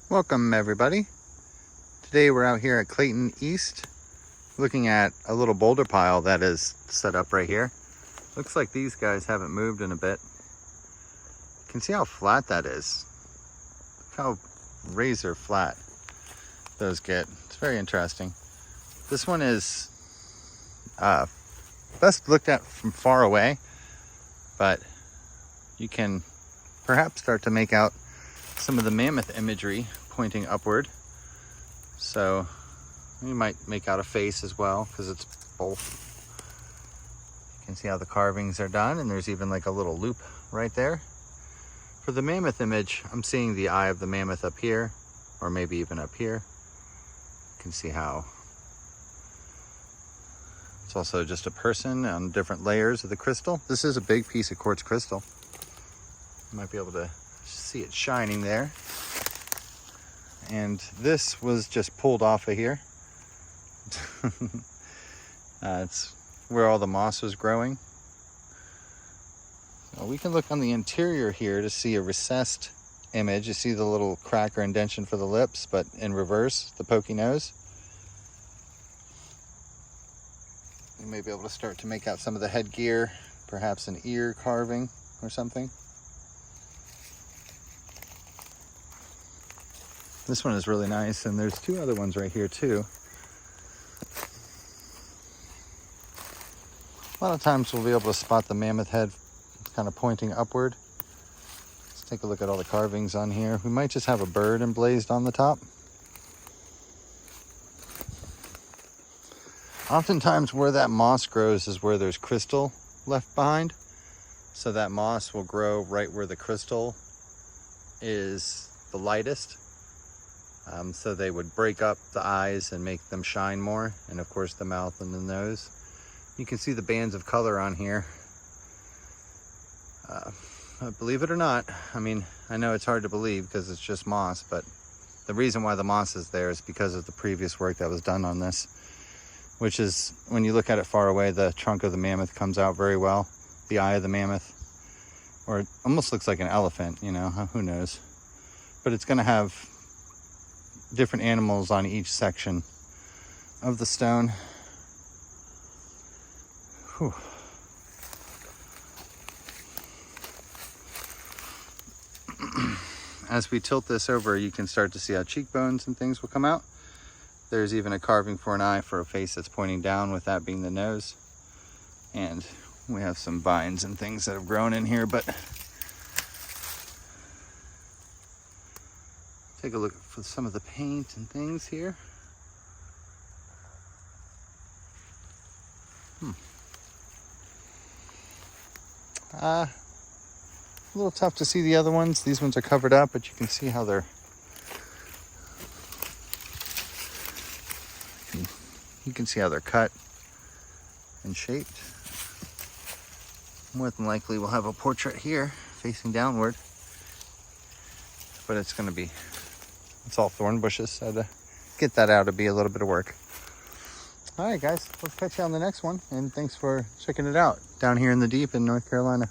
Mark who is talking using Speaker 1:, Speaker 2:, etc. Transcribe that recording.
Speaker 1: Welcome everybody. Today we're out here at Clayton East looking at a little boulder pile that is set up right here. Looks like these guys haven't moved in a bit. You can see how flat that is. Look how razor flat those get. It's very interesting. This one is best looked at from far away, but you can perhaps start to make out some of the mammoth imagery pointing upward. So you might make out a face as well because it's both. You can see how the carvings are done, and there's even like a little loop right there. For the mammoth image, I'm seeing the eye of the mammoth up here, or maybe even up here. You can see how it's also just a person on different layers of the crystal. This is a big piece of quartz crystal. You might be able to see it shining there. And this was just pulled off of here. It's where all the moss was growing. So we can look on the interior here to see a recessed image. You see the little crack or indentation for the lips, but in reverse, the pokey nose. You may be able to start to make out some of the headgear, perhaps an ear carving or something. This one is really nice, and there's two other ones right here too. A lot of times we'll be able to spot the mammoth head kind of pointing upward. Let's take a look at all the carvings on here. We might just have a bird emblazed on the top. Oftentimes where that moss grows is where there's crystal left behind. So that moss will grow right where the crystal is the lightest. So they would break up the eyes and make them shine more, and of course the mouth and the nose. You can see the bands of color on here. Believe it or not, I mean, I know it's hard to believe because it's just moss, but the reason why the moss is there is because of the previous work that was done on this, which is, when you look at it far away, the trunk of the mammoth comes out very well, the eye of the mammoth, or it almost looks like an elephant, you know, who knows. But it's going to have different animals on each section of the stone. Whew. As we tilt this over, you can start to see how cheekbones and things will come out. There's even a carving for an eye for a face that's pointing down, with that being the nose. And we have some vines and things that have grown in here, but take a look for some of the paint and things here. A little tough to see the other ones. These ones are covered up, but you can see how they're, you can see how they're cut and shaped. More than likely we'll have a portrait here facing downward, but it's going to be, it's all thorn bushes, so to get that out would be a little bit of work. All right, guys, we'll catch you on the next one, and thanks for checking it out down here in the deep in North Carolina.